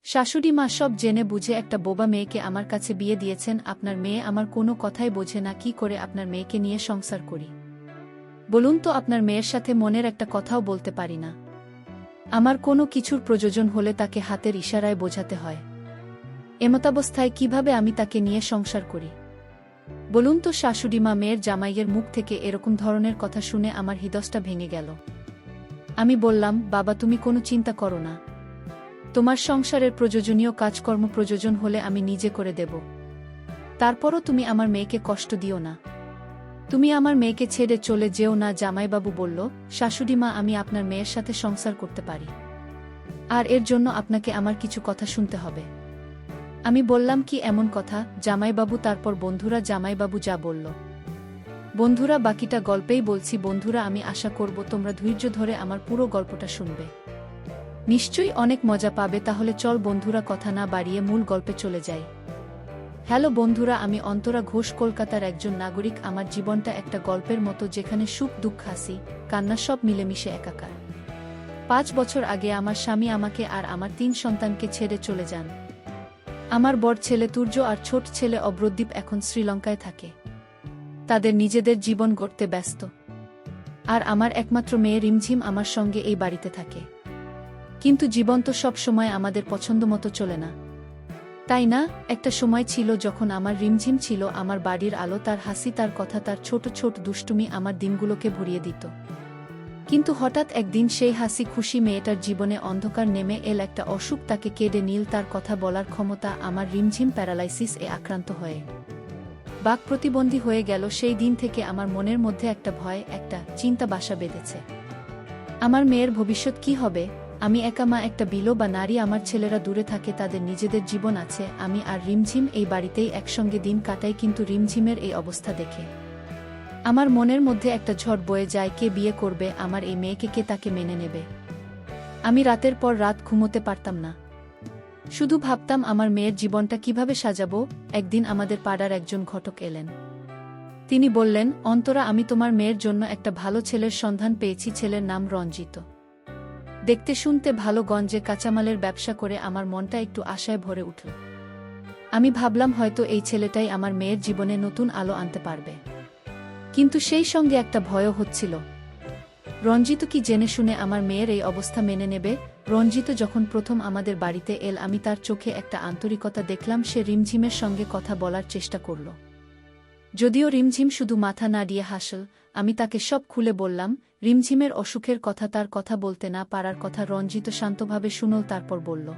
শাশুড়ি মা সব জেনে বুঝে একটা বোবা মেয়েকে আমার কাছে বিয়ে দিয়েছেন। আপনার মেয়ে আমার কোনো কথাই বোঝে না, কি করে আপনার মেয়েকে নিয়ে সংসার করি বলুন তো? আপনার মেয়ের সাথে মনের একটা কথাও বলতে পারি না। আমার কোনো কিছুর প্রয়োজন হলে তাকে হাতের ইশারায় বোঝাতে হয়। এমতাবস্থায় কিভাবে আমি তাকে নিয়ে সংসার করি বলুন তো? শাশুড়ি মা মেয়ের জামাইয়ের মুখ থেকে এরকম ধরনের কথা শুনে আমার হৃদয়টা ভেঙে গেল। আমি বললাম, বাবা তুমি কোনো চিন্তা করো না, তোমার সংসারের প্রয়োজনীয় কাজকর্ম প্রয়োজন হলে আমি নিজে করে দেব। তারপরও তুমি আমার মেয়েকে কষ্ট দিও না, তুমি আমার মেয়েকে ছেড়ে চলে যেও না। জামাইবাবু বলল, শাশুড়ি মা আমি আপনার মেয়ের সাথে সংসার করতে পারি, আর এর জন্য আপনাকে আমার কিছু কথা শুনতে হবে। আমি বললাম, কি এমন কথা জামাইবাবু? তারপর বন্ধুরা জামাইবাবু যা বলল বন্ধুরা বাকিটা গল্পেই বলছি। বন্ধুরা আমি আশা করব তোমরা ধৈর্য ধরে আমার পুরো গল্পটা শুনবে, নিশ্চয়ই অনেক মজা পাবে। তাহলে চল বন্ধুরা কথা না বাড়িয়ে মূল গল্পে চলে যাই। হ্যালো বন্ধুরা, আমি অন্তরা ঘোষ, কলকাতার একজন নাগরিক। আমার জীবনটা একটা গল্পের মতো, যেখানে সুখ দুঃখ হাসি কান্না সব মিলেমিশে একাকার। 5 বছর আগে আমার স্বামী আমাকে আর আমার 3 সন্তানকে ছেড়ে চলে যান। আমার বড় ছেলে তুর্য আর ছোট ছেলে অব্রদ্বীপ এখন শ্রীলঙ্কায় থাকে, তাদের নিজেদের জীবন গড়তে ব্যস্ত। আর আমার একমাত্র মেয়ে রিমঝিম আমার সঙ্গে এই বাড়িতে থাকে। কিন্তু জীবন তো সব সময় আমাদের পছন্দ মতো চলে না, তাই না? একটা সময় ছিল যখন আমার রিমঝিম ছিল আমার বাড়ির আলো, তার হাসি, তার কথা, তার ছোট ছোট দুষ্টুমি আমার দিনগুলোকে ভরিয়ে দিত। কিন্তু হঠাৎ একদিন সেই হাসি খুশি মেয়েটার জীবনে অন্ধকার নেমে এল। একটা অসুখ তাকে কেড়ে নিল, তার কথা বলার ক্ষমতা। আমার রিমঝিম প্যারালাইসিস এ আক্রান্ত হয়ে বাক প্রতিবন্ধী হয়ে গেল। সেই দিন থেকে আমার মনের মধ্যে একটা ভয়, একটা চিন্তা বাসা বেঁধেছে। আমার মেয়ের ভবিষ্যৎ কি হবে? আমি একা মা, একটা বিলো বা নারী। আমার ছেলেরা দূরে থাকে, তাদের নিজেদের জীবন আছে। আমি আর রিমঝিম এই বাড়িতেই একসঙ্গে দিন কাটাই। কিন্তু রিমঝিমের এই অবস্থা দেখে আমার মনের মধ্যে একটা ঝড় বয়ে যায়। কে বিয়ে করবে আমার এই মেয়েকে? কে তাকে মেনে নেবে? আমি রাতের পর রাত ঘুমোতে পারতাম না, শুধু ভাবতাম আমার মেয়ের জীবনটা কিভাবে সাজাবো। একদিন আমাদের পাড়ার একজন ঘটক এলেন। তিনি বললেন, অন্তরা আমি তোমার মেয়ের জন্য একটা ভালো ছেলের সন্ধান পেয়েছি। ছেলের নাম রঞ্জিত, দেখতে শুনতে ভালো, গঞ্জে কাঁচামালের ব্যবসা করে। আমার মনটা একটু আশায় ভরে উঠল। আমি ভাবলাম হয়তো এই ছেলেটাই আমার মেয়ের জীবনে নতুন আলো আনতে পারবে। কিন্তু সেই সঙ্গে একটা ভয়ও হচ্ছিল। রঞ্জিত কি জেনে শুনে আমার মেয়ের এই অবস্থা মেনে নেবে? রঞ্জিত যখন প্রথম আমাদের বাড়িতে এল, আমি তার চোখে একটা আন্তরিকতা দেখলাম। সে রিমঝিমের সঙ্গে কথা বলার চেষ্টা করল, যদিও রিমঝিম শুধু মাথা নাড়িয়ে হাসল। আমি তাকে সব খুলে বললাম, রিমঝিমের অসুখের কথা, তার কথা বলতে না পারার কথা। রঞ্জিত শান্তভাবে শুনল, তারপর বলল,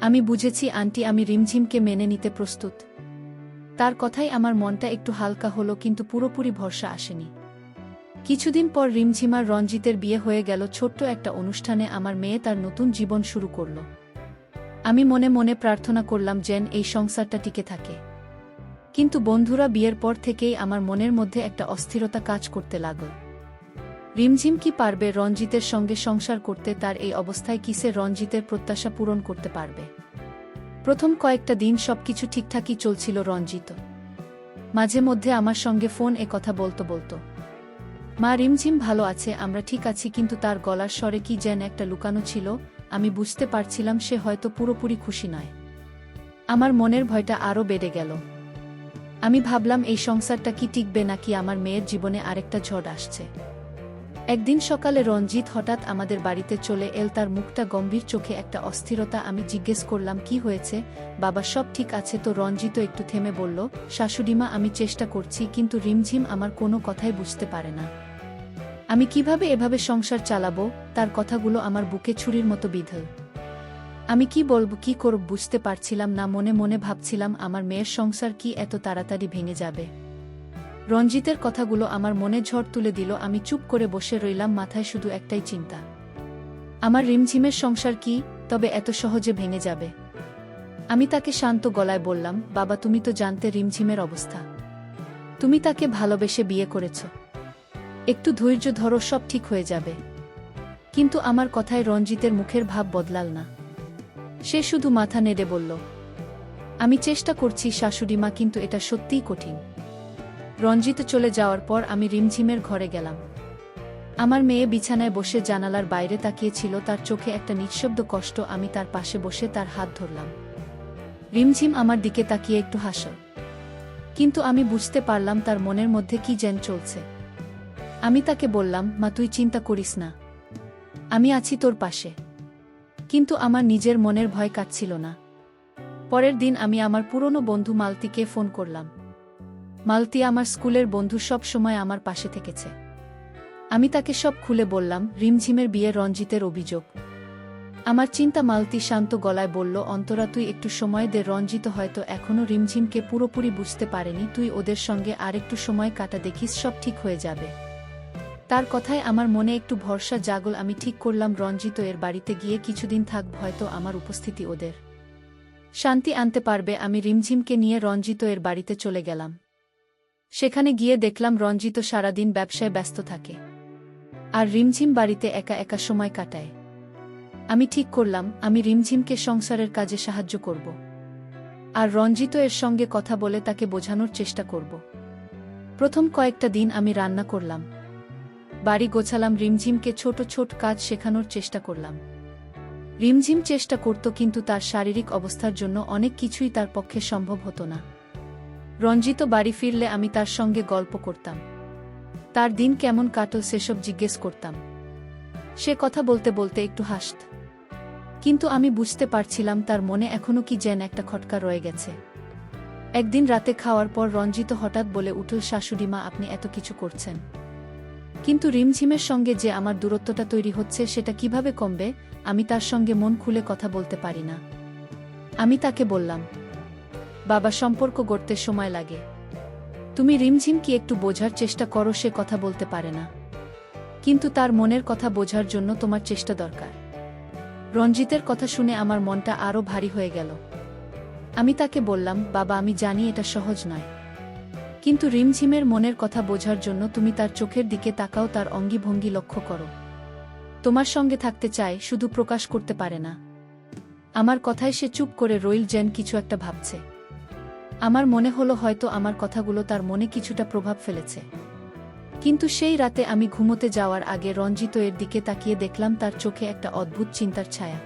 আমি বুঝেছি আন্টি, আমি রিমঝিমকে মেনে নিতে প্রস্তুত। তার কথাই আমার মনটা একটু হালকা হলো, কিন্তু পুরোপুরি ভরসা আসেনি। কিছুদিন পর রিমঝিম আর রঞ্জিতের বিয়ে হয়ে গেল। ছোট্ট একটা অনুষ্ঠানে আমার মেয়ে তার নতুন জীবন শুরু করল। আমি মনে মনে প্রার্থনা করলাম যেন এই সংসারটা টিকে থাকে। কিন্তু বন্ধুরা, বিয়ের পর থেকেই আমার মনের মধ্যে একটা অস্থিরতা কাজ করতে লাগল। রিমঝিম কি পারবে রঞ্জিতের সঙ্গে সংসার করতে? তার এই অবস্থায় কি সে রঞ্জিতের প্রত্যাশা পূরণ করতে পারবে? প্রথম কয়েকটা দিন সবকিছু ঠিকঠাকই চলছিল। রঞ্জিত মাঝে মধ্যে আমার সঙ্গে ফোন এ কথা বলতো, মা রিমঝিম ভালো আছে, আমরা ঠিক আছি। কিন্তু তার গলার স্বরে কি যেন একটা লুকানো ছিল। আমি বুঝতে পারছিলাম সে হয়তো পুরোপুরি খুশি নয়। আমার মনের ভয়টা আরও বেড়ে গেল। আমি ভাবলাম, এই সংসারটা কি টিকবে, নাকি আমার মেয়ের জীবনে আরেকটা ঝড় আসছে? একদিন সকালে রঞ্জিত হঠাৎ আমাদের বাড়িতে চলে এল, তার মুখটা গম্ভীর, চোখে একটা অস্থিরতা। আমি জিজ্ঞেস করলাম, কি হয়েছে বাবা, সব ঠিক আছে তো? রঞ্জিত একটু থেমে বলল, শাশুড়িমা আমি চেষ্টা করছি, কিন্তু রিমঝিম আমার কোনো কথাই বুঝতে পারে না। আমি কিভাবে এভাবে সংসার চালাবো? তার কথাগুলো আমার বুকে ছুরির মতো বিঁধল। আমি কি বলবো, কি করব বুঝতে পারছিলাম না। মনে মনে ভাবছিলাম, আমার মেয়ের সংসার কি এত তাড়াতাড়ি ভেঙে যাবে? রঞ্জিতের কথাগুলো আমার মনে ঝড় তুলে দিল। আমি চুপ করে বসে রইলাম, মাথায় শুধু একটাই চিন্তা, আমার রিমঝিমের সংসার কি তবে এত সহজে ভেঙে যাবে? আমি তাকে শান্ত গলায় বললাম, বাবা তুমি তো জানতে রিমঝিমের অবস্থা, তুমি তাকে ভালোবেসে বিয়ে করেছ, একটু ধৈর্য ধরো, সব ঠিক হয়ে যাবে। কিন্তু আমার কথায় রঞ্জিতের মুখের ভাব বদলাল না। সে শুধু মাথা নেড়ে বলল, আমি চেষ্টা করছি শাশুড়িমা, কিন্তু এটা সত্যিই কঠিন। রঞ্জিত চলে যাওয়ার পর আমি রিমঝিমের ঘরে গেলাম। আমার মেয়ে বিছানায় বসে জানালার বাইরে তাকিয়েছিল, তার চোখে একটা নিঃশব্দ কষ্ট। আমি তার পাশে বসে তার হাত ধরলাম। রিমঝিম আমার দিকে তাকিয়ে একটু হাসল, কিন্তু আমি বুঝতে পারলাম তার মনের মধ্যে কি যেন চলছে। আমি তাকে বললাম, মা তুই চিন্তা করিস না, আমি আছি তোর পাশে। কিন্তু আমার নিজের মনের ভয় কাটছিল না। পরের দিন আমি আমার পুরনো বন্ধু মালতীকে ফোন করলাম। মালতী আমার স্কুলের বন্ধু, সব সময় আমার পাশে থেকেছে। আমি তাকে সব খুলে বললাম, রিমঝিমের বিয়ে, রঞ্জিতের অভিযোগ। আমার চিন্তা। মালতী শান্ত গলায় বলল, অন্তরা তুই একটু সময় দে, রঞ্জিত হয়তো এখনও রিমঝিমকে পুরোপুরি বুঝতে পারেনি, তুই ওদের সঙ্গে আর একটু সময় কাটা, দেখিস সব ঠিক হয়ে যাবে। তার কথায় আমার মনে একটু ভরসা জাগল। আমি ঠিক করলাম রঞ্জিত এর বাড়িতে গিয়ে কিছুদিন থাকব, হয়তো আমার উপস্থিতি ওদের শান্তি আনতে পারবে। আমি রিমঝিমকে নিয়ে রঞ্জিত এর বাড়িতে চলে গেলাম। সেখানে গিয়ে দেখলাম রঞ্জিত সারাদিন ব্যবসায় ব্যস্ত থাকে, আর রিমঝিম বাড়িতে একা একা সময় কাটায়। আমি ঠিক করলাম আমি রিমঝিমকে সংসারের কাজে সাহায্য করব, আর রঞ্জিত এর সঙ্গে কথা বলে তাকে বোঝানোর চেষ্টা করব। প্রথম কয়েকটা দিন আমি রান্না করলাম, বাড়ি গোছালাম, রিমঝিমকে ছোট ছোট কাজ শেখানোর চেষ্টা করলাম। রিমঝিম চেষ্টা করত, কিন্তু তার শারীরিক অবস্থার জন্য অনেক কিছুই তার পক্ষে সম্ভব হতো না। রঞ্জিত বাড়ি ফিরলে আমি তার সঙ্গে গল্প করতাম, তার দিন কেমন কাটল সেসব জিজ্ঞেস করতাম। সে কথা বলতে বলতে একটু হাসত, কিন্তু আমি বুঝতে পারছিলাম তার মনে এখনো কি যেন একটা খটকা রয়ে গেছে। একদিন রাতে খাওয়ার পর রঞ্জিত হঠাৎ বলে উঠল, শাশুড়িমা আপনি এত কিছু করছেন, কিন্তু রিমঝিমের সঙ্গে যে আমার দূরত্বটা তৈরি হচ্ছে সেটা কিভাবে কমবে? আমি তার সঙ্গে মন খুলে কথা বলতে পারি না। আমি তাকে বললাম, বাবা, সম্পর্ক গড়তে সময় লাগে, তুমি রিমঝিম কি একটু বোঝার চেষ্টা করো, সে কথা বলতে পারে না, কিন্তু তার মনের কথা বোঝার জন্য তোমার চেষ্টা দরকার। রঞ্জিতের কথা শুনে আমার মনটা আরও ভারী হয়ে গেল। আমি তাকে বললাম, বাবা আমি জানি এটা সহজ নয়, কিন্তু রিমঝিমের মনের কথা বোঝার জন্য তুমি তার চোখের দিকে তাকাও, তার অঙ্গিভঙ্গি লক্ষ্য করো। তোমার সঙ্গে থাকতে চায়, শুধু প্রকাশ করতে পারে না। আমার কথায় সে চুপ করে রইল, যেন কিছু একটা ভাবছে। আমার মনে হলো হয়তো আমার কথাগুলো তার মনে কিছুটা প্রভাব ফেলেছে। কিন্তু সেই রাতে আমি ঘুমোতে যাওয়ার আগে রঞ্জিত এর দিকে তাকিয়ে দেখলাম তার চোখে একটা অদ্ভুত চিন্তার ছায়া।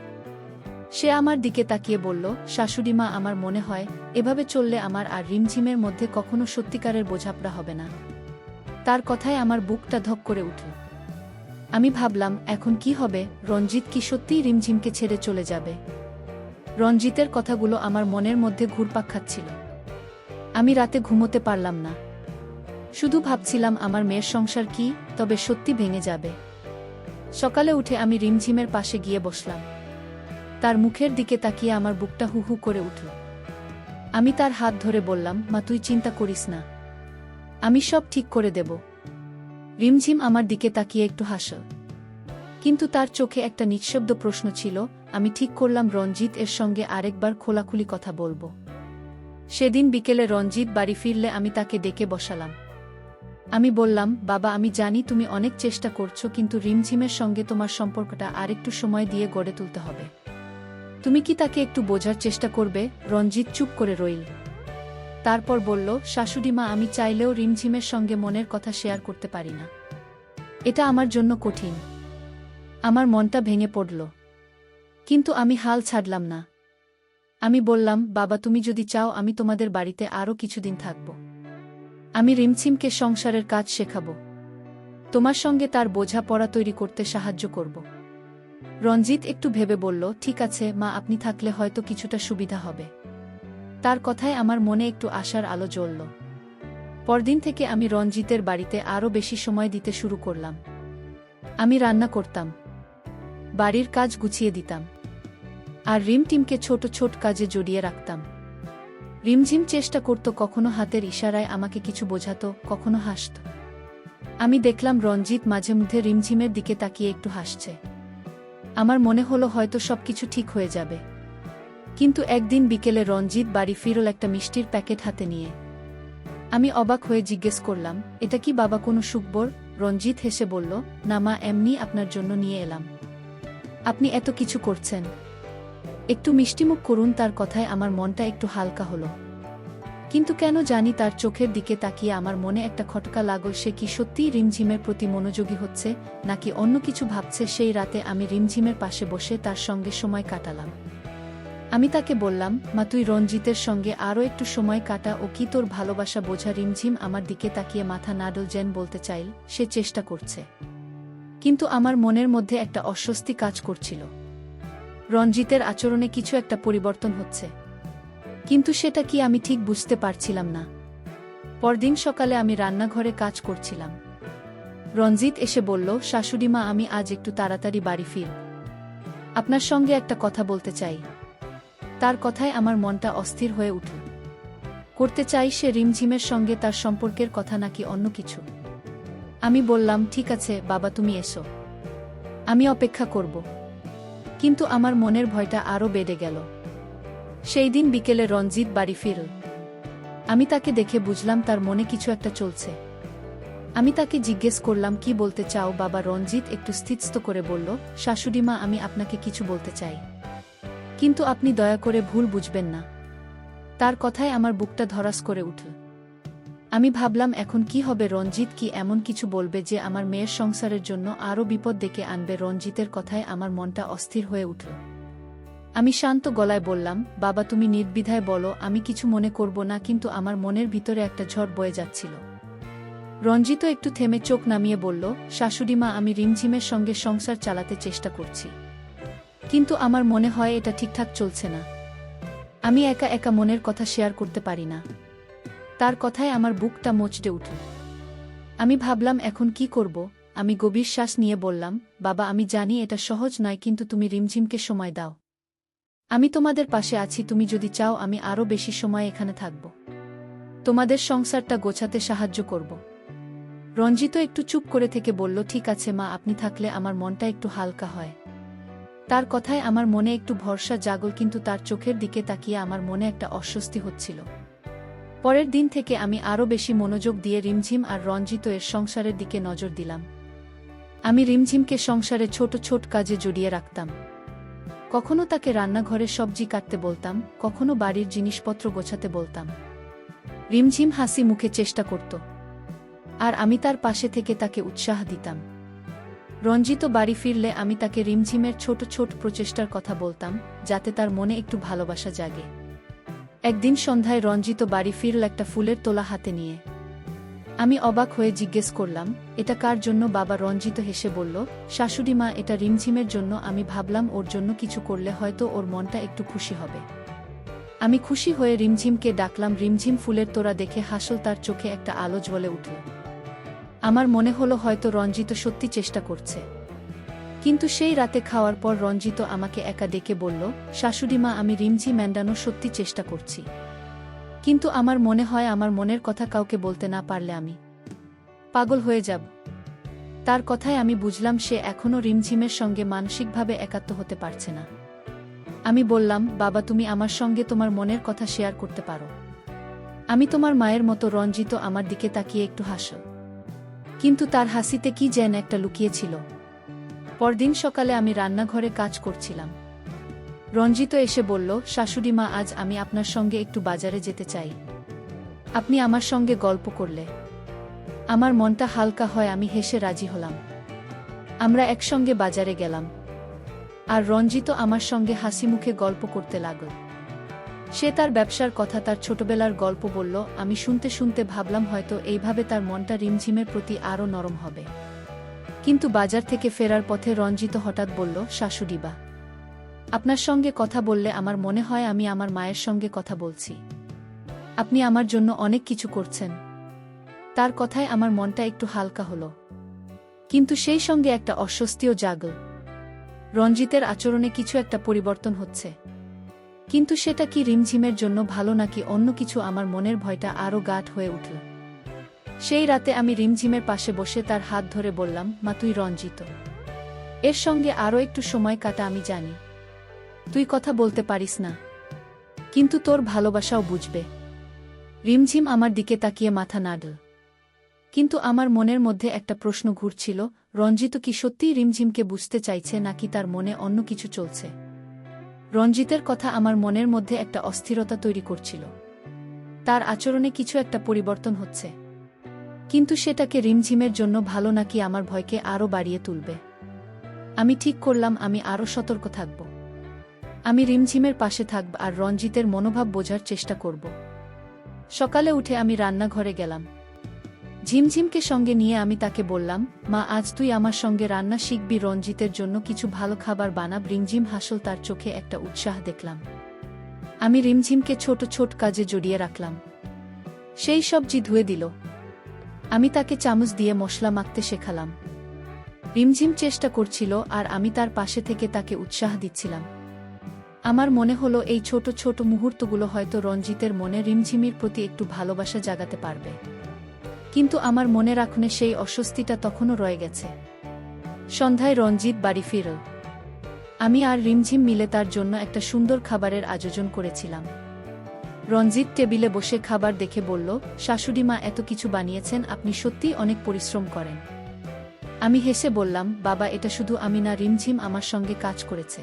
সে আমার দিকে তাকিয়ে বলল, শাশুড়িমা আমার মনে হয় এভাবে চললে আমার আর রিমঝিমের মধ্যে কখনো সত্যিকারের বোঝাপড়া হবে না। তার কথায় আমার বুকটা ধক করে উঠল। আমি ভাবলাম, এখন কি হবে? রঞ্জিত কি সত্যিই রিমঝিমকে ছেড়ে চলে যাবে? রঞ্জিতের কথাগুলো আমার মনের মধ্যে ঘুরপাক খাচ্ছিল। আমি রাতে ঘুমোতে পারলাম না, শুধু ভাবছিলাম আমার মেয়ের সংসার কি তবে সত্যি ভেঙে যাবে। সকালে উঠে আমি রিমঝিমের পাশে গিয়ে বসলাম। তার মুখের দিকে তাকিয়ে আমার বুকটা হু হু করে উঠল। আমি তার হাত ধরে বললাম, মা তুই চিন্তা করিস না, আমি সব ঠিক করে দেব। রিমঝিম আমার দিকে তাকিয়ে একটু হাসল, কিন্তু তার চোখে একটা নিঃশব্দ প্রশ্ন ছিল। আমি ঠিক করলাম রঞ্জিত এর সঙ্গে আরেকবার খোলাখুলি কথা বলবো। সেদিন বিকেলে রঞ্জিত বাড়ি ফিরলে আমি তাকে ডেকে বসালাম। আমি বললাম, বাবা আমি জানি তুমি অনেক চেষ্টা করছো, কিন্তু রিমঝিমের সঙ্গে তোমার সম্পর্কটা আরেকটু সময় দিয়ে গড়ে তুলতে হবে। তুমি কি তাকে একটু বোঝার চেষ্টা করবে? রঞ্জিত চুপ করে রইল, তারপর বলল, শাশুড়িমা আমি চাইলেও রিমঝিমের সঙ্গে মনের কথা শেয়ার করতে পারি না। এটা আমার জন্য কঠিন। আমার মনটা ভেঙে পড়ল, কিন্তু আমি হাল ছাড়লাম না। আমি বললাম, বাবা তুমি যদি চাও আমি তোমাদের বাড়িতে আরও কিছুদিন থাকব। আমি রিমঝিমকে সংসারের কাজ শেখাব, তোমার সঙ্গে তার বোঝাপড়া তৈরি করতে সাহায্য করব। রঞ্জিত একটু ভেবে বলল, ঠিক আছে মা, আপনি থাকলে হয়তো কিছুটা সুবিধা হবে। তার কথায় আমার মনে একটু আশার আলো জ্বলল। পরদিন থেকে আমি রঞ্জিতের বাড়িতে আরও বেশি সময় দিতে শুরু করলাম। আমি রান্না করতাম, বাড়ির কাজ গুছিয়ে দিতাম, আর রিমটিমকে ছোট ছোট কাজে জড়িয়ে রাখতাম। রিমঝিম চেষ্টা করত, কখনো হাতের ইশারায় আমাকে কিছু বোঝাতো, কখনো হাসত। আমি দেখলাম রঞ্জিত মাঝে মধ্যে রিমঝিমের দিকে তাকিয়ে একটু হাসছে। আমার মনে হলো হয়তো সবকিছু ঠিক হয়ে যাবে। কিন্তু একদিন বিকেলে রঞ্জিত বাড়ি ফিরল একটা মিষ্টির প্যাকেট হাতে নিয়ে। আমি অবাক হয়ে জিজ্ঞেস করলাম, এটা কি বাবা কোনো সুখবর? রঞ্জিত হেসে বলল, না মা, এমনি আপনার জন্য নিয়ে এলাম। আপনি এত কিছু করছেন, একটু মিষ্টিমুখ করুন। তার কথায় আমার মনটা একটু হালকা হলো। কিন্তু কেন জানি তার চোখের দিকে তাকিয়ে আমার মনে একটা খটকা লাগল, সে কি সত্যিই রিমঝিমের প্রতি মনোযোগী হচ্ছে নাকি অন্য কিছু ভাবছে। সেই রাতে আমি রিমঝিমের পাশে বসে তার সঙ্গে সময় কাটালাম। আমি তাকে বললাম, মা তুই রঞ্জিতের সঙ্গে আরও একটু সময় কাটা, ও কি তোর ভালোবাসা বোঝা। রিমঝিম আমার দিকে তাকিয়ে মাথা নাড়ল, যেন বলতে চাইল সে চেষ্টা করছে। কিন্তু আমার মনের মধ্যে একটা অস্বস্তি কাজ করছিল। রঞ্জিতের আচরণে কিছু একটা পরিবর্তন হচ্ছে, কিন্তু সেটা কি আমি ঠিক বুঝতে পারছিলাম না। পরদিন সকালে আমি রান্নাঘরে কাজ করছিলাম। রঞ্জিত এসে বলল, শাশুড়িমা আমি আজ একটু তাড়াতাড়ি বাড়ি ফিরব, আপনার সঙ্গে একটা কথা বলতে চাই। তার কথায় আমার মনটা অস্থির হয়ে উঠল। করতে চাই সে রিমঝিমের সঙ্গে তার সম্পর্কের কথা নাকি অন্য কিছু। আমি বললাম, ঠিক আছে বাবা, তুমি এসো, আমি অপেক্ষা করব। কিন্তু আমার মনের ভয়টা আরও বেড়ে গেল। সেই দিন বিকেলে রঞ্জিত বাড়ি ফিরল। আমি তাকে দেখে বুঝলাম তার মনে কিছু একটা চলছে। আমি তাকে জিজ্ঞেস করলাম, কি বলতে চাও বাবা। রঞ্জিত একটু স্থিতস্থ করে বলল, শাশুড়িমা আমি আপনাকে কিছু বলতে চাই, কিন্তু আপনি দয়া করে ভুল বুঝবেন না। তার কথায় আমার বুকটা ধড়াস করে উঠল। আমি ভাবলাম এখন কি হবে। রঞ্জিত কি এমন কিছু বলবে যে আমার মেয়ের সংসারের জন্য আরও বিপদ ডেকে আনবে। রঞ্জিতের কথায় আমার মনটা অস্থির হয়ে উঠল। আমি শান্ত গলায় বললাম, বাবা তুমি নির্দ্বিধায় বলো, আমি কিছু মনে করব না। কিন্তু আমার মনের ভিতরে একটা ঝড় বয়ে যাচ্ছিল। রঞ্জিত একটু থেমে চোখ নামিয়ে বলল, শাশুড়িমা আমি রিমঝিমের সঙ্গে সংসার চালাতে চেষ্টা করছি, কিন্তু আমার মনে হয় এটা ঠিকঠাক চলছে না। আমি একা একা মনের কথা শেয়ার করতে পারি না। তার কথায় আমার বুকটা মচড়ে উঠল। আমি ভাবলাম এখন কি করব। আমি গভীর শ্বাস নিয়ে বললাম, বাবা আমি জানি এটা সহজ নয়, কিন্তু তুমি রিমঝিমকে সময় দাও। আমি তোমাদের পাশে আছি, তুমি যদি চাও আমি আরও বেশি সময় এখানে থাকব, তোমাদের সংসারটা গোছাতে সাহায্য করব। রঞ্জিত একটু চুপ করে থেকে বলল, ঠিক আছে মা, আপনি থাকলে আমার মনটা একটু হালকা হয়। তার কথায় আমার মনে একটু ভরসা জাগল, কিন্তু তার চোখের দিকে তাকিয়ে আমার মনে একটা অস্বস্তি হচ্ছিল। পরের দিন থেকে আমি আরও বেশি মনোযোগ দিয়ে রিমঝিম আর রঞ্জিত এর সংসারের দিকে নজর দিলাম। আমি রিমঝিমকে সংসারে ছোট ছোট কাজে জড়িয়ে রাখতাম। কখনো তাকে রান্নাঘরে সবজি কাটতে বলতাম, কখনো বাড়ির জিনিসপত্র গোছাতে বলতাম। রিমঝিম হাসি মুখে চেষ্টা করত, আর আমি তার পাশে থেকে তাকে উৎসাহ দিতাম। রঞ্জিত বাড়ি ফিরলে আমি তাকে রিমঝিমের ছোট ছোট প্রচেষ্টার কথা বলতাম, যাতে তার মনে একটু ভালোবাসা জাগে। একদিন সন্ধ্যায় রঞ্জিত বাড়ি ফিরল একটা ফুলের তোলা হাতে নিয়ে। আমি অবাক হয়ে জিজ্ঞেস করলাম, এটা কার জন্য বাবা। রঞ্জিত হেসে বলল, শাশুড়িমা এটা রিমঝিমের জন্য। আমি ভাবলাম ওর জন্য কিছু করলে হয়তো ওর মনটা একটু খুশি হবে। আমি খুশি হয়ে রিমঝিমকে ডাকলাম। রিমঝিম ফুলের তোড়া দেখে হাসল, তার চোখে একটা আলো জ্বলে উঠল। আমার মনে হলো হয়তো রঞ্জিত সত্যি চেষ্টা করছে। কিন্তু সেই রাতে খাওয়ার পর রঞ্জিত আমাকে একা ডেকে বলল, শাশুড়িমা আমি রিমঝিম ম্যান্ডানো সত্যি চেষ্টা করছি, কিন্তু আমার মনে হয় আমার মনের কথা কাউকে বলতে না পারলে আমি পাগল হয়ে যাব। তার কথায় আমি বুঝলাম সে এখনও রিমঝিমের সঙ্গে মানসিকভাবে একাত্ম হতে পারছে না। আমি বললাম, বাবা তুমি আমার সঙ্গে তোমার মনের কথা শেয়ার করতে পারো, আমি তোমার মায়ের মতো। রঞ্জিত আমার দিকে তাকিয়ে একটু হাসল, কিন্তু তার হাসিতে কি যেন একটা লুকিয়েছিল। পরদিন সকালে আমি রান্নাঘরে কাজ করছিলাম। রঞ্জিত এসে বলল, শাশুড়িমা আজ আমি আপনার সঙ্গে একটু বাজারে যেতে চাই, আপনি আমার সঙ্গে গল্প করলে আমার মনটা হালকা হয়। আমি হেসে রাজি হলাম। আমরা একসঙ্গে বাজারে গেলাম, আর রঞ্জিত আমার সঙ্গে হাসি মুখে গল্প করতে লাগল। সে তার ব্যবসার কথা, তার ছোটবেলার গল্প বলল। আমি শুনতে শুনতে ভাবলাম হয়তো এইভাবে তার মনটা রিমঝিমের প্রতি আরও নরম হবে। কিন্তু বাজার থেকে ফেরার পথে রঞ্জিত হঠাৎ বলল, শাশুড়িবা আপনার সঙ্গে কথা বললে আমার মনে হয় আমি আমার মায়ের সঙ্গে কথা বলছি। আপনি আমার জন্য অনেক কিছু করছেন। তার কথায় আমার মনটা একটু হালকা হলো, কিন্তু সেই সঙ্গে একটা অস্বস্তিও জাগল। রঞ্জিতের আচরণে কিছু একটা পরিবর্তন হচ্ছে, কিন্তু সেটা কি রিমঝিমের জন্য ভালো নাকি অন্য কিছু। আমার মনের ভয়টা আরও গাঢ় হয়ে উঠল। সেই রাতে আমি রিমঝিমের পাশে বসে তার হাত ধরে বললাম, মা তুই রঞ্জিত এর সঙ্গে আরও একটু সময় কাটা। আমি জানি তুই কথা বলতে পারিস না, কিন্তু তোর ভালোবাসাও বুঝবে। রিমঝিম আমার দিকে তাকিয়ে মাথা নাড়ল, কিন্তু আমার মনের মধ্যে একটা প্রশ্ন ঘুরছিল, রঞ্জিত কি সত্যিই রিমঝিমকে বুঝতে চাইছে নাকি তার মনে অন্য কিছু চলছে। রঞ্জিতের কথা আমার মনের মধ্যে একটা অস্থিরতা তৈরি করছিল। তার আচরণে কিছু একটা পরিবর্তন হচ্ছে। কিন্তু সেটাকে রিমঝিমের জন্য ভালো নাকি আমার ভয়কে আরও বাড়িয়ে তুলবে। আমি ঠিক করলাম আমি আরও সতর্ক থাকব। আমি রিমঝিমের পাশে থাকব আর রঞ্জিতের মনোভাব বোঝার চেষ্টা করব। সকালে উঠে আমি রান্নাঘরে গেলাম। ঝিমঝিমকে সঙ্গে নিয়ে আমি তাকে বললাম, মা আজ তুই আমার সঙ্গে রান্না শিখবি, রঞ্জিতের জন্য কিছু ভালো খাবার বানাব। রিমঝিম হাসল, তার চোখে একটা উৎসাহ দেখলাম। আমি রিমঝিমকে ছোট ছোট কাজে জড়িয়ে রাখলাম। সেই সবজি ধুয়ে দিল। আমি তাকে চামচ দিয়ে মশলা মাখতে শেখালাম। রিমঝিম চেষ্টা করছিল আর আমি তার পাশে থেকে তাকে উৎসাহ দিচ্ছিলাম। আমার মনে হলো এই ছোট ছোট মুহূর্তগুলো হয়তো রঞ্জিতের মনে রিমঝিমের প্রতি একটু ভালোবাসা জাগাতে পারবে। কিন্তু আমার মনে রাখনে সেই অস্বস্তিটা তখনও রয়ে গেছে। সন্ধ্যায় রঞ্জিত বাড়ি ফিরল। আমি আর রিমঝিম মিলে তার জন্য একটা সুন্দর খাবারের আয়োজন করেছিলাম। রঞ্জিত টেবিলে বসে খাবার দেখে বলল, শাশুড়িমা এত কিছু বানিয়েছেন, আপনি সত্যিই অনেক পরিশ্রম করেন। আমি হেসে বললাম, বাবা এটা শুধু আমি না, রিমঝিম আমার সঙ্গে কাজ করেছে।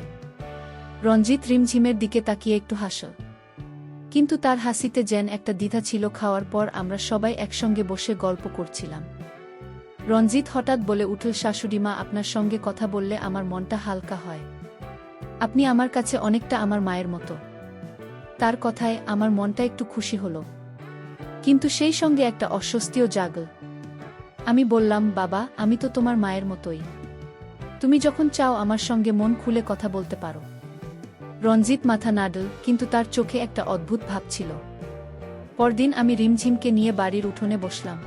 রঞ্জিত রিমঝিমের দিকে তাকিয়ে একটু হাসল। কিন্তু তার হাসিতে যেন একটা দ্বিধা ছিল। খাওয়ার পর আমরা সবাই একসঙ্গে বসে গল্প করছিলাম। রঞ্জিত হঠাৎ বলে উঠল, শাশুড়িমা আপনার সঙ্গে কথা বললে আমার মনটা হালকা হয়। আপনি আমার কাছে অনেকটা আমার মায়ের মতো। তার কথায় আমার মনটা একটু খুশি হলো, কিন্তু সেই সঙ্গে একটা অস্বস্তিও জাগল। আমি বললাম, বাবা আমি তো তোমার মায়ের মতোই। তুমি যখন চাও আমার সঙ্গে মন খুলে কথা বলতে পারো। রঞ্জিত মাথা নাড়ল, কিন্তু তার চোখে একটা অদ্ভুত ভাব ছিল। পরদিন আমি রিমঝিমকে নিয়ে বাড়ির উঠোনে বসলাম।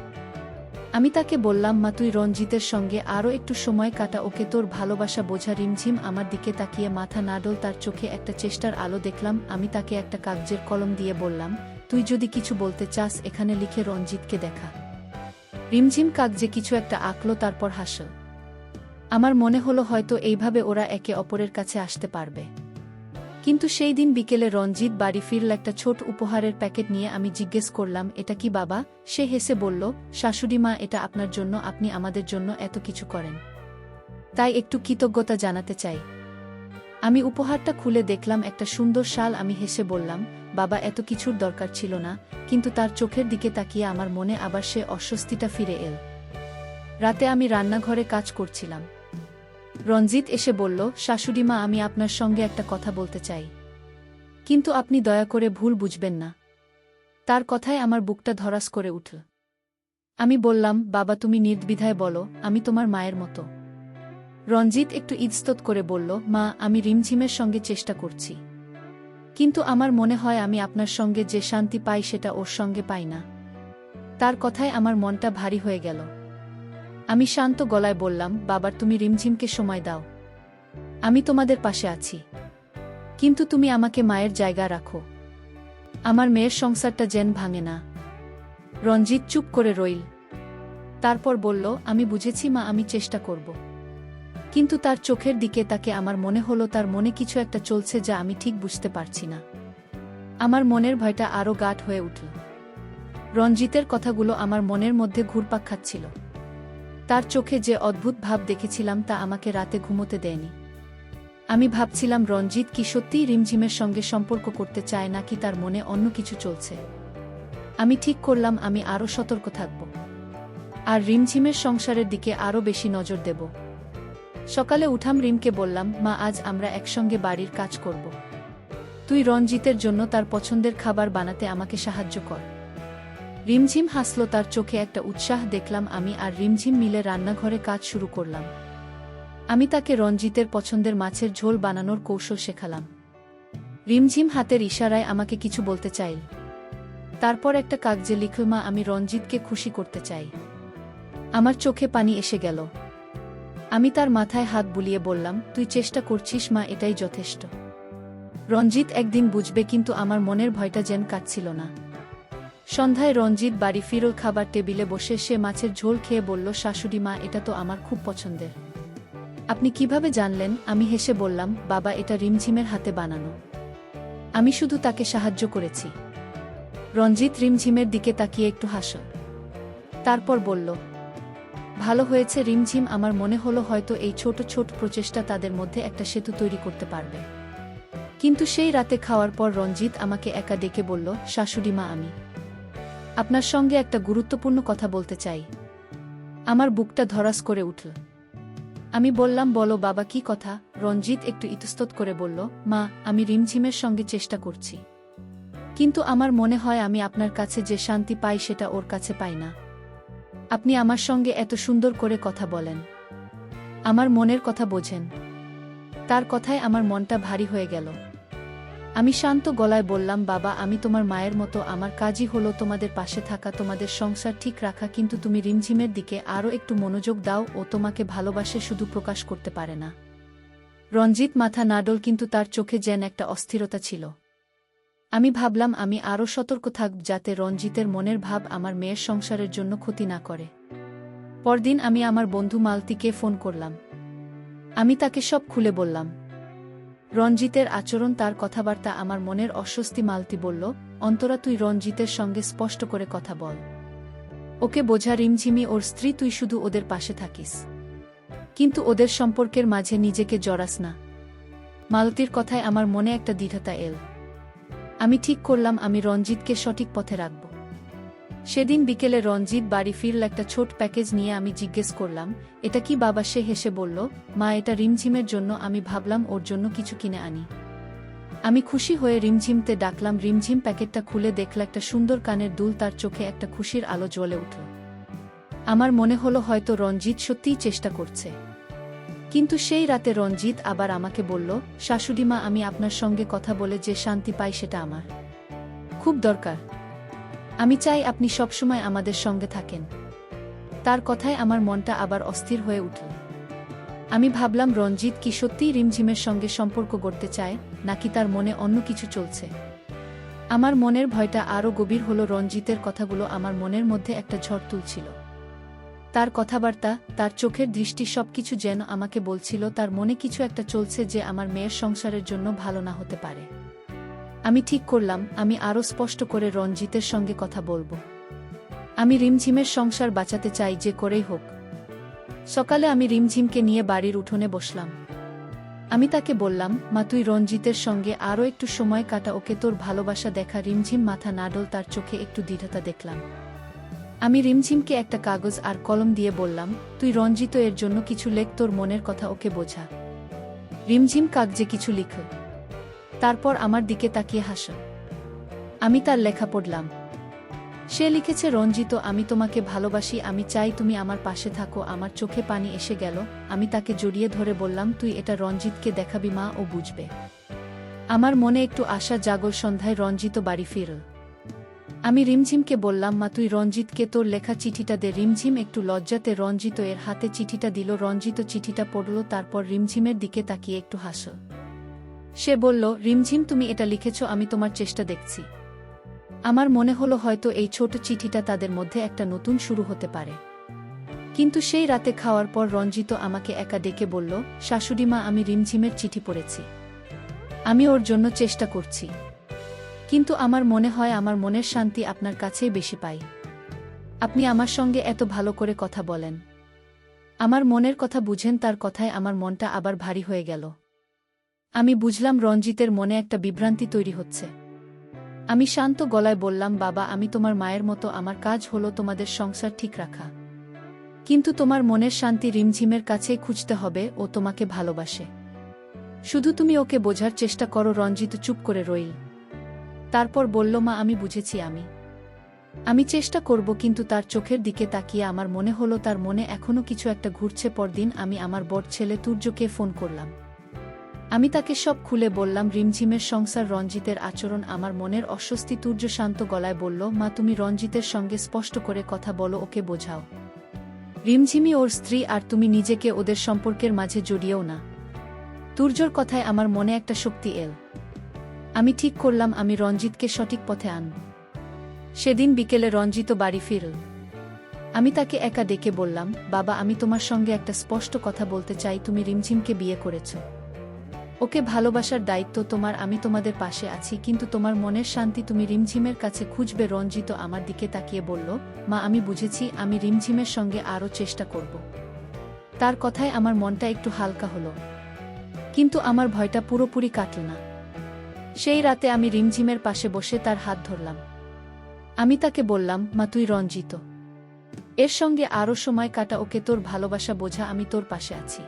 আমি তাকে বললাম, মা তুই রঞ্জিতের সঙ্গে আরও একটু সময় কাটা, ওকে তোর ভালোবাসা বোঝা। রিমঝিম আমার দিকে তাকিয়ে মাথা নাড়ল, তার চোখে একটা চেষ্টার আলো দেখলাম। আমি তাকে একটা কাগজের কলম দিয়ে বললাম, তুই যদি কিছু বলতে চাস এখানে লিখে রঞ্জিতকে দেখা। রিমঝিম কাগজে কিছু একটা আঁকল, তারপর হাসল। আমার মনে হলো হয়তো এইভাবে ওরা একে অপরের কাছে আসতে পারবে। কিন্তু সেই দিন বিকেলে রঞ্জিত বাড়ি ফিরল একটা ছোট উপহারের প্যাকেট নিয়ে। আমি জিজ্ঞেস করলাম, এটা কি বাবা? সে হেসে বলল, শাশুড়িমা এটা আপনার জন্য, আপনি আমাদের জন্য এত কিছু করেন, তাই একটু কৃতজ্ঞতা জানাতে চাই। আমি উপহারটা খুলে দেখলাম একটা সুন্দর শাল। আমি হেসে বললাম, বাবা এত কিছুর দরকার ছিল না। কিন্তু তার চোখের দিকে তাকিয়ে আমার মনে আবার সে অস্বস্তিটা ফিরে এল। রাতে আমি রান্নাঘরে কাজ করছিলাম। রঞ্জিত এসে বলল, শাশুড়িমা আমি আপনার সঙ্গে একটা কথা বলতে চাই, কিন্তু আপনি দয়া করে ভুল বুঝবেন না। তার কথায় আমার বুকটা ধড়াস করে উঠল। আমি বললাম, বাবা তুমি নির্দ্বিধায় বলো, আমি তোমার মায়ের মতো। রঞ্জিত একটু ইতস্তত করে বলল, মা আমি রিমঝিমের সঙ্গে চেষ্টা করছি, কিন্তু আমার মনে হয় আমি আপনার সঙ্গে যে শান্তি পাই সেটা ওর সঙ্গে পাই না। তার কথায় আমার মনটা ভারী হয়ে গেল। আমি শান্ত গলায় বললাম, বাবার তুমি রিমঝিমকে সময় দাও, আমি তোমাদের পাশে আছি, কিন্তু তুমি আমাকে মায়ের জায়গা রাখো। আমার মেয়ের সংসারটা যেন ভাঙে না। রঞ্জিত চুপ করে রইল। তারপর বলল, আমি বুঝেছি মা, আমি চেষ্টা করব। কিন্তু তার চোখের দিকে তাকে আমার মনে হলো তার মনে কিছু একটা চলছে যা আমি ঠিক বুঝতে পারছি না। আমার মনের ভয়টা আরও গাঢ় হয়ে উঠল। রঞ্জিতের কথাগুলো আমার মনের মধ্যে ঘুরপাক খাচ্ছিল। তার চোখে যে অদ্ভুত ভাব দেখেছিলাম তা আমাকে রাতে ঘুমোতে দেয়নি। আমি ভাবছিলাম রঞ্জিত কি সত্যিই রিমঝিমের সঙ্গে সম্পর্ক করতে চায় নাকি তার মনে অন্য কিছু চলছে। আমি ঠিক করলাম আমি আরও সতর্ক থাকব, আর রিমঝিমের সংসারের দিকে আরও বেশি নজর দেব। সকালে উঠাম, রিমকে বললাম, মা আজ আমরা একসঙ্গে বাড়ির কাজ করব। তুই রঞ্জিতের জন্য তার পছন্দের খাবার বানাতে আমাকে সাহায্য কর। রিমঝিম হাসল, তার চোখে একটা উৎসাহ দেখলাম। আমি আর রিমঝিম মিলে রান্নাঘরে কাজ শুরু করলাম। আমি তাকে রঞ্জিতের পছন্দের মাছের ঝোল বানানোর কৌশল শেখালাম। রিমঝিম হাতের ইশারায় আমাকে কিছু বলতে চাইল। তারপর একটা কাগজে লিখল, মা আমি রঞ্জিতকে খুশি করতে চাই। আমার চোখে পানি এসে গেল। আমি তার মাথায় হাত বুলিয়ে বললাম, তুই চেষ্টা করছিস মা, এটাই যথেষ্ট। রঞ্জিত একদিন বুঝবে, কিন্তু আমার মনের ভয়টা যেন কাটছিল না। সন্ধ্যায় রঞ্জিত বাড়ি ফিরল। খাবার টেবিলে বসে সে মাছের ঝোল খেয়ে বলল, শাশুড়ি মা এটা তো আমার খুব পছন্দের। আপনি কিভাবে জানলেন? আমি হেসে বললাম, বাবা এটা রিমঝিমের হাতে বানানো, আমি শুধু তাকে সাহায্য করেছি। রঞ্জিত রিমঝিমের দিকে তাকিয়ে একটু হাসল, তারপর বলল, ভালো হয়েছে রিমঝিম, আমার মনে হলো হয়তো এই ছোট ছোট প্রচেষ্টা তাদের মধ্যে একটা সেতু তৈরি করতে পারবে। কিন্তু সেই রাতে খাওয়ার পর রঞ্জিত আমাকে একা ডেকে বলল, শাশুড়ি মা আপনার সঙ্গে একটা গুরুত্বপূর্ণ কথা বলতে চাই। আমার বুকটা ধরাস করে উঠল। আমি বললাম, বলো বাবা, কি কথা? রঞ্জিত একটু ইতস্তত করে বলল, মা, আমি রিমঝিমের সঙ্গে চেষ্টা করছি, কিন্তু আমার মনে হয় আমি আপনার কাছে যে শান্তি পাই সেটা ওর কাছে পাই না। আপনি আমার সঙ্গে এত সুন্দর করে কথা বলেন, আমার মনের কথা বোঝেন। তার কথায় আমার মনটা ভারী হয়ে গেল। আমি শান্ত গলায় বললাম, বাবা, আমি তোমার মায়ের মতো, আমার কাজই হলো তোমাদের পাশে থাকা, তোমাদের সংসার ঠিক রাখা, কিন্তু তুমি রিমঝিমের দিকে আরও একটু মনোযোগ দাও, ও তোমাকে ভালোবাসে, শুধু প্রকাশ করতে পারে না। রঞ্জিত মাথা নাড়ল, কিন্তু তার চোখে যেন একটা অস্থিরতা ছিল। আমি ভাবলাম আমি আরও সতর্ক থাকব যাতে রঞ্জিতের মনের ভাব আমার মেয়ের সংসারের জন্য ক্ষতি না করে। পরদিন আমি আমার বন্ধু মালতীকে ফোন করলাম। আমি তাকে সব খুলে বললাম। রঞ্জিতের আচরণ, তার কথাবার্তা আমার মনের অস্বস্তি। মালতী বলল, অন্তরা, তুই রঞ্জিতের সঙ্গে স্পষ্ট করে কথা বল, ওকে বোঝা, রিমঝিমি ওর স্ত্রী, তুই শুধু ওদের পাশে থাকিস, কিন্তু ওদের সম্পর্কের মাঝে নিজেকে জড়াস না। মালতীর কথায় আমার মনে একটা দৃঢ়তা এল। আমি ঠিক করলাম আমি রঞ্জিতকে সঠিক পথে রাখব। সেদিন বিকেলে রঞ্জিত বাড়ি ফিরল একটা ছোট প্যাকেজ নিয়ে। আমি জিজ্ঞেস করলাম, এটা কি বাবা? সে হেসে বলল, মা, এটা রিমঝিমের জন্য। আমি ভাবলাম ওর জন্য কিছু কিনে আনি। আমি খুশি হয়ে রিমঝিমতে ডাকলাম। রিমঝিম প্যাকেটটা খুলে দেখল একটা সুন্দর কানের দুল। তার চোখে একটা খুশির আলো জ্বলে উঠল। আমার মনে হলো হয়তো রঞ্জিত সত্যিই চেষ্টা করছে। কিন্তু সেই রাতে রঞ্জিত আবার আমাকে বলল, শাশুড়িমা, আমি আপনার সঙ্গে কথা বলে যে শান্তি পাই সেটা আমার খুব দরকার। আমি চাই আপনি সবসময় আমাদের সঙ্গে থাকেন। তার কথায় আমার মনটা আবার অস্থির হয়ে উঠল। আমি ভাবলাম, রঞ্জিত কি সত্যিই রিমঝিমের সঙ্গে সম্পর্ক গড়তে চায়, নাকি তার মনে অন্য কিছু চলছে? আমার মনের ভয়টা আরও গভীর হলো। রঞ্জিতের কথাগুলো আমার মনের মধ্যে একটা ঝড় তুলছিল। তার কথাবার্তা, তার চোখের দৃষ্টি, সবকিছু যেন আমাকে বলছিল তার মনে কিছু একটা চলছে যে আমার মেয়ের সংসারের জন্য ভালো না হতে পারে। আমি ঠিক করলাম আমি আরও স্পষ্ট করে রঞ্জিতের সঙ্গে কথা বলবো। আমি রিমঝিমের সংসার বাঁচাতে চাই, যে করেই হোক। সকালে আমি রিমঝিমকে নিয়ে বাড়ির উঠোনে বসলাম। আমি তাকে বললাম, মা, তুই রঞ্জিতের সঙ্গে আরও একটু সময় কাটা, ওকে তোর ভালোবাসা দেখা। রিমঝিম মাথা নাড়ল, তার চোখে একটু দৃঢ়তা দেখলাম। আমি রিমঝিমকে একটা কাগজ আর কলম দিয়ে বললাম, তুই রঞ্জিত এর জন্য কিছু লেখ, তোর মনের কথা ওকে বোঝা। রিমঝিম কাগজে কিছু লিখ, তারপর আমার দিকে তাকিয়ে হাসল। আমি তার লেখা পড়লাম। সে লিখেছে, রঞ্জিত, আমি তোমাকে ভালোবাসি, আমি চাই তুমি আমার পাশে থাকো। আমার চোখে পানি এসে গেল। আমি তাকে জড়িয়ে ধরে বললাম, তুই এটা রঞ্জিতকে দেখাবি মা, ও বুঝবে। আমার মনে একটু আশা জাগল। সন্ধ্যায় রঞ্জিত বাড়ি ফিরল। আমি রিমঝিমকে বললাম, মা, তুই রঞ্জিতকে তোর লেখা চিঠিটা দে। রিমঝিম একটু লজ্জাতে রঞ্জিত এর হাতে চিঠিটা দিল। রঞ্জিত চিঠিটা পড়ল, তারপর রিমঝিমের দিকে তাকিয়ে একটু হাসল। সে বলল, রিমঝিম, তুমি এটা লিখেছ, আমি তোমার চেষ্টা দেখছি। আমার মনে হলো হয়তো এই ছোট চিঠিটা তাদের মধ্যে একটা নতুন শুরু হতে পারে। কিন্তু সেই রাতে খাওয়ার পর রঞ্জিত আমাকে একা ডেকে বলল, শাশুড়িমা, আমি রিমঝিমের চিঠি পড়েছি। আমি ওর জন্য চেষ্টা করছি, কিন্তু আমার মনে হয় আমার মনের শান্তি আপনার কাছেই বেশি পাই। আপনি আমার সঙ্গে এত ভালো করে কথা বলেন, আমার মনের কথা বুঝেন। তার কথায় আমার মনটা আবার ভারী হয়ে গেল। আমি বুঝলাম রঞ্জিতের মনে একটা বিভ্রান্তি তৈরি হচ্ছে। আমি শান্ত গলায় বললাম, বাবা, আমি তোমার মায়ের মতো, আমার কাজ হলো তোমাদের সংসার ঠিক রাখা, কিন্তু তোমার মনের শান্তি রিমঝিমের কাছেই খুঁজতে হবে। ও তোমাকে ভালোবাসে, শুধু তুমি ওকে বোঝার চেষ্টা করো। রঞ্জিত চুপ করে রইল। তারপর বলল, মা, আমি বুঝেছি, আমি চেষ্টা করব। কিন্তু তার চোখের দিকে তাকিয়ে আমার মনে হলো তার মনে এখনো কিছু একটা ঘুরছে। পরদিন আমি আমার বড় ছেলে তুর্যকে ফোন করলাম। আমি তাকে সব খুলে বললাম, রিমঝিমের সংসার, রঞ্জিতের আচরণ, আমার মনের অস্বস্তি। তুর্য শান্ত গলায় বলল, মা, তুমি রঞ্জিতের সঙ্গে স্পষ্ট করে কথা বলো, ওকে বোঝাও। রিমঝিমি ওর স্ত্রী, আর তুমি নিজেকে ওদের সম্পর্কের মাঝে জড়িয়েও না। তুর্যর কথায় আমার মনে একটা শক্তি এল। আমি ঠিক করলাম আমি রঞ্জিতকে সঠিক পথে আনব। সেদিন বিকেলে রঞ্জিত বাড়ি ফিরল। আমি তাকে একা ডেকে বললাম, বাবা, আমি তোমার সঙ্গে একটা স্পষ্ট কথা বলতে চাই। তুমি রিমঝিমকে বিয়ে করেছ, ওকে ভালোবাসার দায়িত্ব তোমার। আমি তোমাদের পাশে আছি, কিন্তু তোমার মনের শান্তি তুমি রিমঝিমের কাছে খুঁজবে। রঞ্জিত আমার দিকে তাকিয়ে বলল, মা, আমি বুঝেছি, আমি রিমঝিমের সঙ্গে আরও চেষ্টা করব। তার কথায় আমার মনটা একটু হালকা হলো, কিন্তু আমার ভয়টা পুরোপুরি কাটল না। সেই রাতে আমি রিমঝিমের পাশে বসে তার হাত ধরলাম। আমি তাকে বললাম, মা তুই রঞ্জিত। এর সঙ্গে আরও সময় কাটা, ওকে তোর ভালোবাসা বোঝা, আমি তোর পাশে আছি।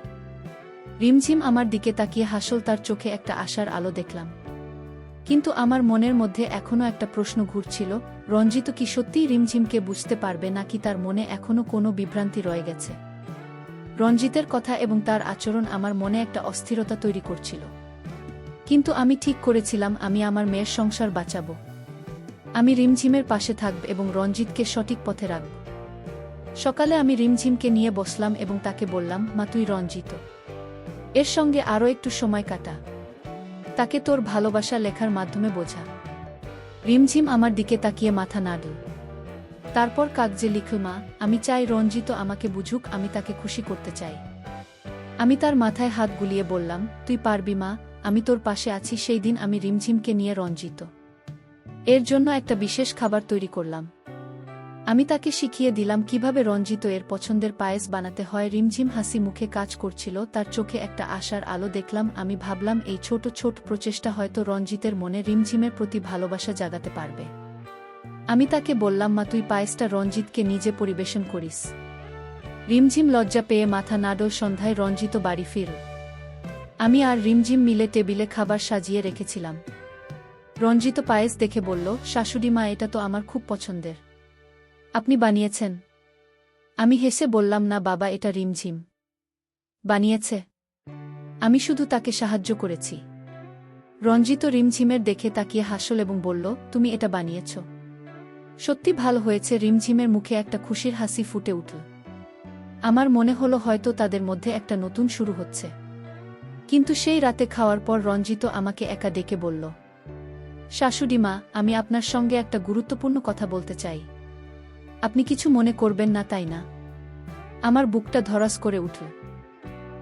রিমঝিম আমার দিকে তাকিয়ে হাসল, তার চোখে একটা আশার আলো দেখলাম। কিন্তু আমার মনের মধ্যে এখনও একটা প্রশ্ন ঘুরছিল, রঞ্জিত কি সত্যিই রিমঝিমকে বুঝতে পারবে, নাকি তার মনে এখনও কোনো বিভ্রান্তি রয়ে গেছে। রঞ্জিতের কথা এবং তার আচরণ আমার মনে একটা অস্থিরতা তৈরি করছিল। কিন্তু আমি ঠিক করেছিলাম, আমি আমার মেয়ের সংসার বাঁচাব। আমি রিমঝিমের পাশে থাকব এবং রঞ্জিতকে সঠিক পথে রাখব। সকালে আমি রিমঝিমকে নিয়ে বসলাম এবং তাকে বললাম, মা তুই রঞ্জিত এর সঙ্গে আরও একটু সময় কাটা, তাকে তোর ভালোবাসা লেখার মাধ্যমে বোঝা। রিমঝিম আমার দিকে তাকিয়ে মাথা নাড়ল। তারপর কাগজে লিখল, মা আমি চাই রঞ্জিত আমাকে বুঝুক, আমি তাকে খুশি করতে চাই। আমি তার মাথায় হাত বুলিয়ে বললাম, তুই পারবি মা, আমি তোর পাশে আছি। সেই দিন আমি রিমঝিমকে নিয়ে রঞ্জিত এর জন্য একটা বিশেষ খাবার তৈরি করলাম। আমি তাকে শিখিয়ে দিলাম কিভাবে রঞ্জিত এর পছন্দের পায়েস বানাতে হয়। রিমঝিম হাসি মুখে কাজ করছিল, তার চোখে একটা আশার আলো দেখলাম। আমি ভাবলাম, এই ছোট ছোট প্রচেষ্টা হয়তো রঞ্জিতের মনে রিমঝিমের প্রতি ভালোবাসা জাগাতে পারবে। আমি তাকে বললাম, মা তুই পায়েসটা রঞ্জিতকে নিজে পরিবেশন করিস। রিমঝিম লজ্জা পেয়ে মাথা নাড়ল। সন্ধ্যায় রঞ্জিত বাড়ি ফিরল। আমি আর রিমঝিম মিলে টেবিলে খাবার সাজিয়ে রেখেছিলাম। রঞ্জিত পায়েস দেখে বলল, শাশুড়ি মা এটা তো আমার খুব পছন্দের, আপনি বানিয়েছেন? আমি হেসে বললাম, না বাবা, এটা রিমঝিম বানিয়েছে, আমি শুধু তাকে সাহায্য করেছি। রঞ্জিত রিমঝিমের দেখে তাকিয়ে হাসল এবং বলল, তুমি এটা বানিয়েছ? সত্যি ভালো হয়েছে। রিমঝিমের মুখে একটা খুশির হাসি ফুটে উঠল। আমার মনে হলো হয়তো তাদের মধ্যে একটা নতুন শুরু হচ্ছে। কিন্তু সেই রাতে খাওয়ার পর রঞ্জিত আমাকে একা ডেকে বলল, শাশুড়ি মা, আমি আপনার সঙ্গে একটা গুরুত্বপূর্ণ কথা বলতে চাই। আপনি কিছু মনে করবেন না, তাই না? আমার বুকটা ধড়াস করে উঠল।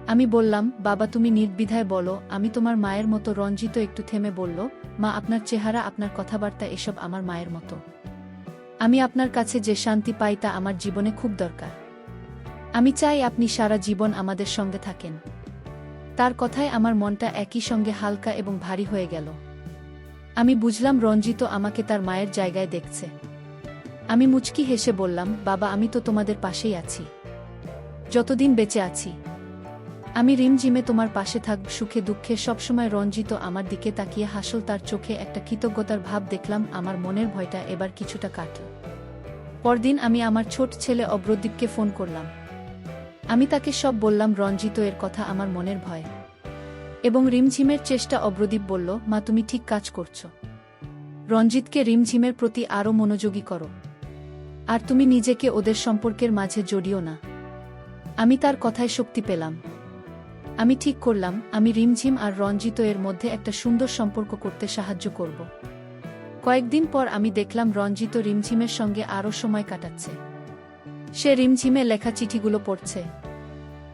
আমি বললাম, বাবা তুমি নির্দ্বিধায় বলো, আমি তোমার মায়ের মতো। রঞ্জিত একটু থেমে বলল, মা আপনার চেহারা, আপনার কথাবার্তা, এসব আমার মায়ের মতো। আমি আপনার কাছে যে শান্তি পাই তা আমার জীবনে খুব দরকার। আমি চাই আপনি সারা জীবন আমাদের সঙ্গে থাকেন। তার কথায় আমার মনটা একই সঙ্গে হালকা এবং ভারী হয়ে গেল। আমি বুঝলাম রঞ্জিত আমাকে তার মায়ের জায়গায় দেখছে। আমি মুচকি হেসে বললাম, বাবা আমি তো তোমাদের পাশেই আছি, যতদিন বেঁচে আছি। আমি রিমঝিমে তোমার পাশে থাকব, সুখে দুঃখে সবসময়। রঞ্জিত আমার দিকে তাকিয়ে হাসল, তার চোখে একটা কৃতজ্ঞতার ভাব দেখলাম। আমার মনের ভয়টা এবার কিছুটা কাটল। পরদিন আমি আমার ছোট ছেলে অব্রদীপকে ফোন করলাম। আমি তাকে সব বললাম, রঞ্জিত এর কথা, আমার মনের ভয় এবং রিমঝিমের চেষ্টা। অব্রদীপ বলল, মা তুমি ঠিক কাজ করছো। রঞ্জিতকে রিমঝিমের প্রতি আরও মনোযোগী করো, আর তুমি নিজেকে ওদের সম্পর্কের মাঝে জড়িও না। আমি তার কথায় শক্তি পেলাম। আমি ঠিক করলাম, আমি রিমঝিম আর রঞ্জিত এর মধ্যে একটা সুন্দর সম্পর্ক করতে সাহায্য করব। কয়েকদিন পর আমি দেখলাম রঞ্জিত রিমঝিমের সঙ্গে আরও সময় কাটাচ্ছে। সে রিমঝিমে লেখা চিঠিগুলো পড়ছে,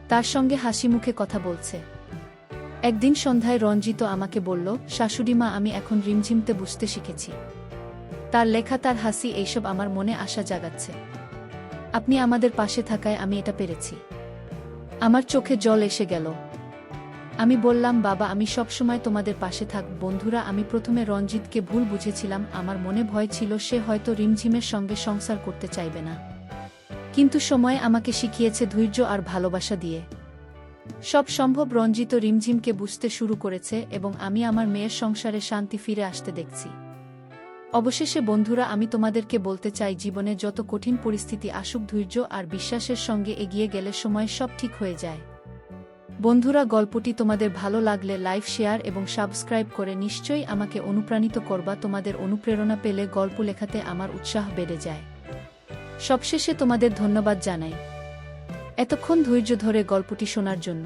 তার সঙ্গে হাসি মুখে কথা বলছে। একদিন সন্ধ্যায় রঞ্জিত আমাকে বলল, শাশুড়ি মা আমি এখন রিমঝিমতে বুঝতে শিখেছি। তার লেখা, তার হাসি, এইসব আমার মনে আশা জাগাচ্ছে। আপনি আমাদের পাশে থাকায় আমি এটা পেরেছি। আমার চোখে জল এসে গেল। আমি বললাম, বাবা আমি সবসময় তোমাদের পাশে থাকব। বন্ধুরা, আমি প্রথমে রঞ্জিতকে ভুল বুঝেছিলাম। আমার মনে ভয় ছিল সে হয়তো রিমঝিমের সঙ্গে সংসার করতে চাইবে না। কিন্তু সময় আমাকে শিখিয়েছে ধৈর্য আর ভালোবাসা দিয়ে সব সম্ভব। রঞ্জিত রিমঝিমকে বুঝতে শুরু করেছে এবং আমি আমার মেয়ের সংসারে শান্তি ফিরে আসতে দেখছি। অবশেষে বন্ধুরা, আমি তোমাদেরকে বলতে চাই, জীবনে যত কঠিন পরিস্থিতি আসুক, ধৈর্য আর বিশ্বাসের সঙ্গে এগিয়ে গেলে সময় সব ঠিক হয়ে যায়। বন্ধুরা, গল্পটি তোমাদের ভালো লাগলে লাইক, শেয়ার এবং সাবস্ক্রাইব করে নিশ্চয়ই আমাকে অনুপ্রাণিত করবা। তোমাদের অনুপ্রেরণা পেলে গল্প লেখাতে আমার উৎসাহ বেড়ে যায়। সবশেষে তোমাদের ধন্যবাদ জানাই এতক্ষণ ধৈর্য ধরে গল্পটি শোনার জন্য।